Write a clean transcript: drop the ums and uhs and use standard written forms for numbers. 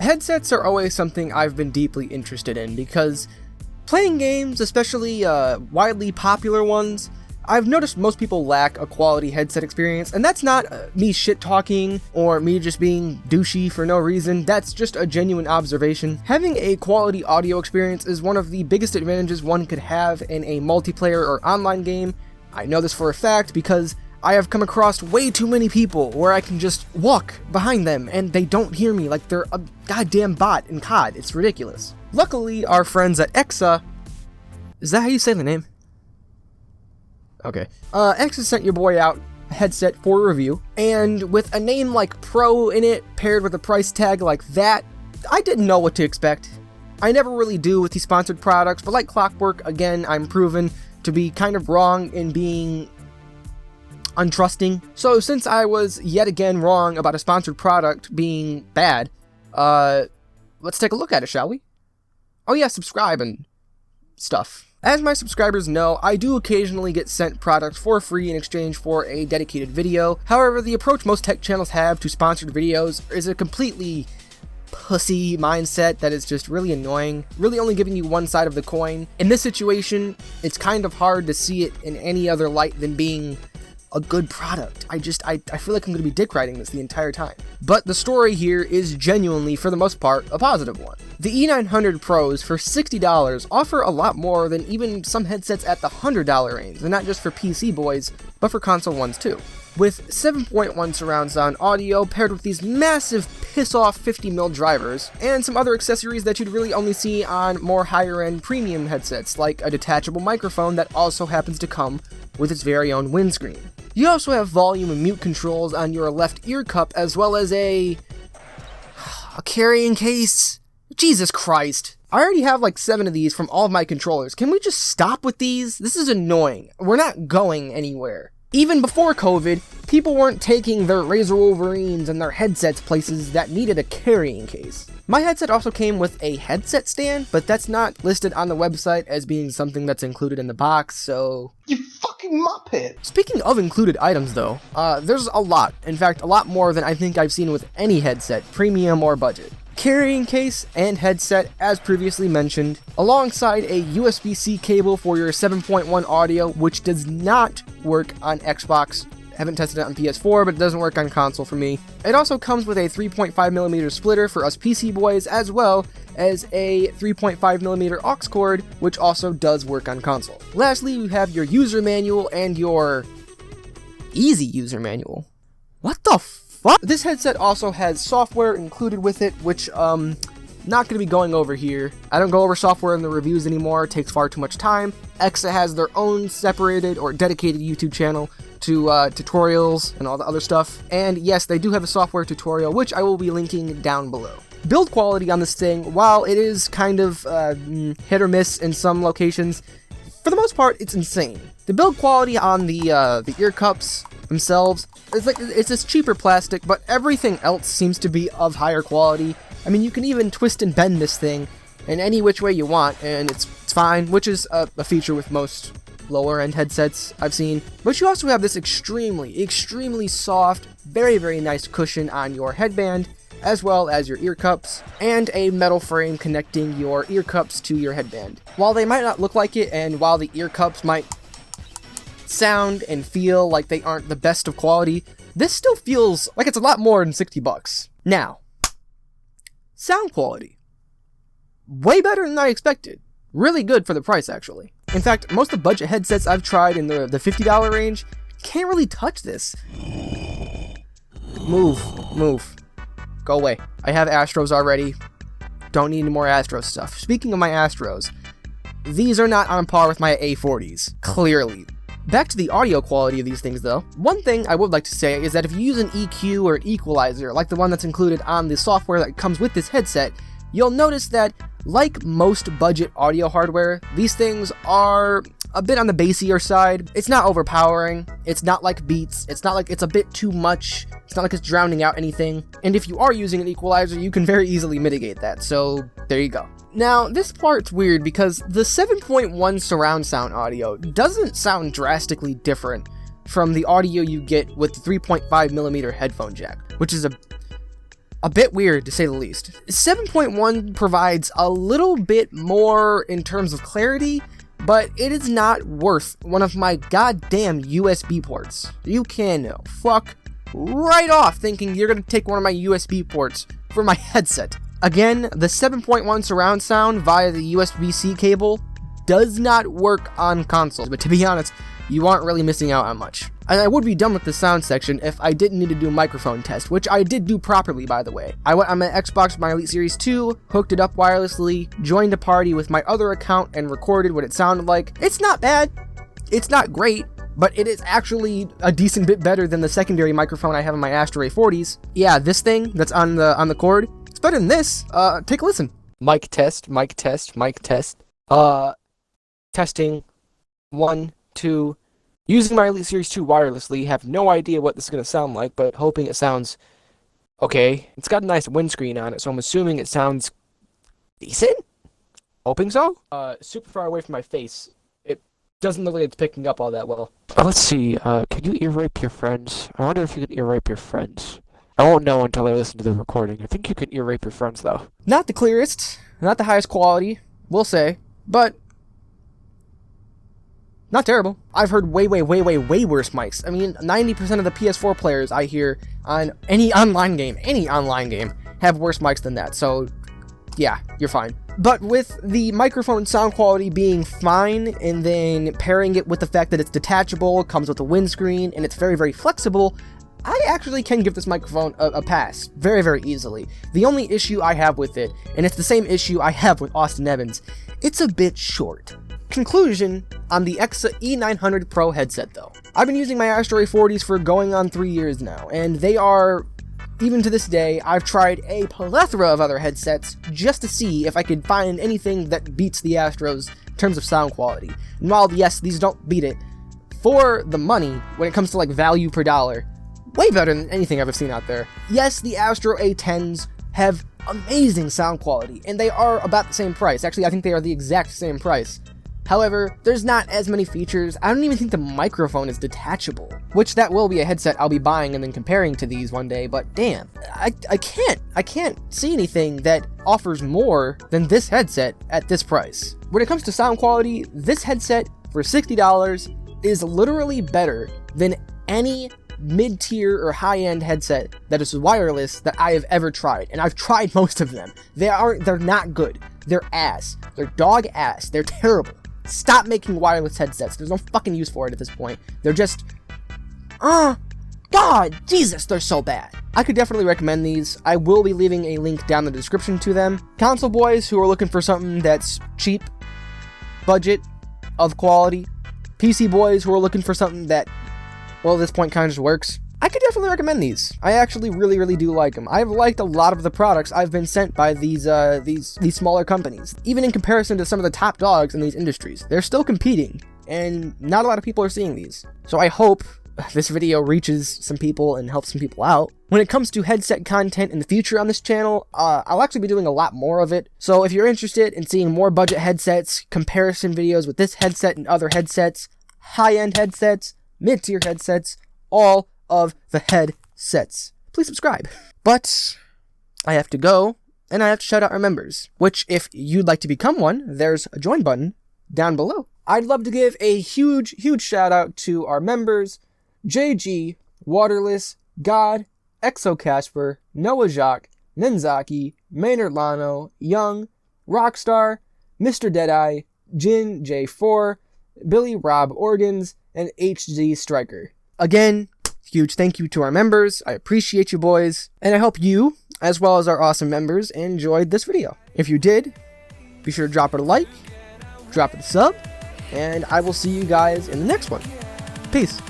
Headsets are always something I've been deeply interested in because playing games, especially widely popular ones, I've noticed most people lack a quality headset experience, and that's not me shit-talking or me just being douchey for no reason. That's just a genuine observation. Having a quality audio experience is one of the biggest advantages one could have in a multiplayer or online game. I know this for a fact because I have come across way too many people where I can just walk behind them and they don't hear me like they're a goddamn bot in COD. It's ridiculous. Luckily, our friends at EKSA, is that how you say the name? Okay. EKSA sent your boy out a headset for review, and with a name like Pro in it, paired with a price tag like that, I didn't know what to expect. I never really do with these sponsored products, but like clockwork, again, I'm proven to be kind of wrong in being untrusting. So since I was yet again wrong about a sponsored product being bad, let's take a look at it, shall we? Oh yeah, subscribe and stuff. As my subscribers know, I do occasionally get sent products for free in exchange for a dedicated video. However, the approach most tech channels have to sponsored videos is a completely pussy mindset that is just really annoying, really only giving you one side of the coin. In this situation, it's kind of hard to see it in any other light than being a good product. I feel like I'm going to be dick riding this the entire time. But the story here is genuinely, for the most part, a positive one. The E900 Pros for $60 offer a lot more than even some headsets at the $100 range, and not just for PC boys, but for console ones too. With 7.1 surround sound audio paired with these massive piss-off 50mm drivers, and some other accessories that you'd really only see on more higher-end premium headsets, like a detachable microphone that also happens to come with its very own windscreen. You also have volume and mute controls on your left ear cup, as well as a carrying case. Jesus Christ. I already have like 7 of these from all of my controllers. Can we just stop with these? This is annoying. We're not going anywhere. Even before COVID, people weren't taking their Razer Wolverines and their headsets places that needed a carrying case. My headset also came with a headset stand, but that's not listed on the website as being something that's included in the box, so... You fucking muppet! Speaking of included items though, there's a lot. In fact, a lot more than I think I've seen with any headset, premium or budget. Carrying case and headset, as previously mentioned, alongside a USB-C cable for your 7.1 audio, which does not work on Xbox. I haven't tested it on PS4, but it doesn't work on console for me. It also comes with a 3.5mm splitter for us PC boys, as well as a 3.5mm aux cord, which also does work on console. Lastly, you have your user manual and your easy user manual. What the fuck? This headset also has software included with it, which not going to be going over here. I don't go over software in the reviews anymore. It takes far too much time. EKSA has their own separated or dedicated YouTube channel to tutorials and all the other stuff. And yes, they do have a software tutorial, which I will be linking down below. Build quality on this thing, while it is kind of hit or miss in some locations, for the most part, it's insane. The build quality on the ear cups themselves, it's this cheaper plastic, but everything else seems to be of higher quality. I mean, you can even twist and bend this thing in any which way you want, and it's fine, which is a feature with most lower-end headsets I've seen. But you also have this extremely soft, very nice cushion on your headband, as well as your ear cups, and a metal frame connecting your ear cups to your headband. While they might not look like it, and while the ear cups might sound and feel like they aren't the best of quality, this still feels like it's a lot more than $60. Now, sound quality. Way better than I expected. Really good for the price, actually. In fact, most of the budget headsets I've tried in the $50 range can't really touch this. Move. Go away. I have Astros already. Don't need any more Astros stuff. Speaking of my Astros, these are not on par with my A40s, clearly. Back to the audio quality of these things though. One thing I would like to say is that if you use an EQ or equalizer, like the one that's included on the software that comes with this headset, you'll notice that, like most budget audio hardware, these things are a bit on the bassier side. It's not overpowering, it's not like Beats, it's not like it's a bit too much, it's not like it's drowning out anything, and if you are using an equalizer, you can very easily mitigate that, so there you go. Now, this part's weird because the 7.1 surround sound audio doesn't sound drastically different from the audio you get with the 3.5mm headphone jack, which is a bit weird to say the least. 7.1 provides a little bit more in terms of clarity, but it is not worth one of my goddamn USB ports. You can fuck right off thinking you're gonna take one of my USB ports for my headset. Again, the 7.1 surround sound via the USB-C cable does not work on consoles, but to be honest, you aren't really missing out on much. And I would be done with the sound section if I didn't need to do a microphone test, which I did do properly, by the way. I went on my Xbox, my Elite Series 2, hooked it up wirelessly, joined a party with my other account, and recorded what it sounded like. It's not bad. It's not great, but it is actually a decent bit better than the secondary microphone I have on my Astro A40s. Yeah, this thing that's on the cord, it's better than this. Take a listen. Mic test, mic test, mic test. Testing. 1, 2. Using my Elite Series 2 wirelessly, have no idea what this is going to sound like, but hoping it sounds okay. It's got a nice windscreen on it, so I'm assuming it sounds decent? Hoping so? Super far away from my face. It doesn't look like it's picking up all that well. Let's see, can you ear rape your friends? I wonder if you can ear rape your friends. I won't know until I listen to the recording. I think you can ear rape your friends, though. Not the clearest, not the highest quality, we'll say, but not terrible. I've heard way worse mics. I mean, 90% of the PS4 players I hear on any online game, have worse mics than that, so yeah, you're fine. But with the microphone sound quality being fine, and then pairing it with the fact that it's detachable, comes with a windscreen, and it's very flexible, I actually can give this microphone a pass very easily. The only issue I have with it, and it's the same issue I have with Austin Evans, it's a bit short. Conclusion on the EKSA E900 Pro headset though. I've been using my Astro A40s for going on 3 years now, and they are, even to this day, I've tried a plethora of other headsets just to see if I could find anything that beats the Astros in terms of sound quality. And while, yes, these don't beat it, for the money, when it comes to like value per dollar, way better than anything I've ever seen out there. Yes, the Astro A10s have amazing sound quality, and they are about the same price. Actually, I think they are the exact same price. However, there's not as many features. I don't even think the microphone is detachable, which that will be a headset I'll be buying and then comparing to these one day, but damn, I can't see anything that offers more than this headset at this price. When it comes to sound quality, this headset for $60 is literally better than any mid-tier or high-end headset that is wireless that I have ever tried, and I've tried most of them. They're not good. They're ass. They're dog ass. They're terrible. Stop making wireless headsets. There's no fucking use for it at this point. They're just, God, Jesus, they're so bad. I could definitely recommend these. I will be leaving a link down in the description to them. Console boys who are looking for something that's cheap, budget, of quality. PC boys who are looking for something that, well, at this point kind of just works. I could definitely recommend these. I actually really do like them. I've liked a lot of the products I've been sent by these smaller companies. Even in comparison to some of the top dogs in these industries, they're still competing, and not a lot of people are seeing these. So I hope this video reaches some people and helps some people out. When it comes to headset content in the future on this channel, I'll actually be doing a lot more of it. So if you're interested in seeing more budget headsets, comparison videos with this headset and other headsets, high-end headsets, mid-tier headsets, all of the headsets, please subscribe. But I have to go, and I have to shout out our members, which if you'd like to become one, there's a join button down below. I'd love to give a huge shout out to our members: JG, Waterless, God, Exo Casper, Noah Jacques, Nenzaki, Maynard Lano, Young, Rockstar, Mr. Deadeye, Jin J4, Billy Rob Organs, and HZ Striker. Again, huge thank you to our members. I appreciate you boys, and I hope you, as well as our awesome members, enjoyed this video. If you did, be sure to drop it a like, drop it a sub, and I will see you guys in the next one. Peace.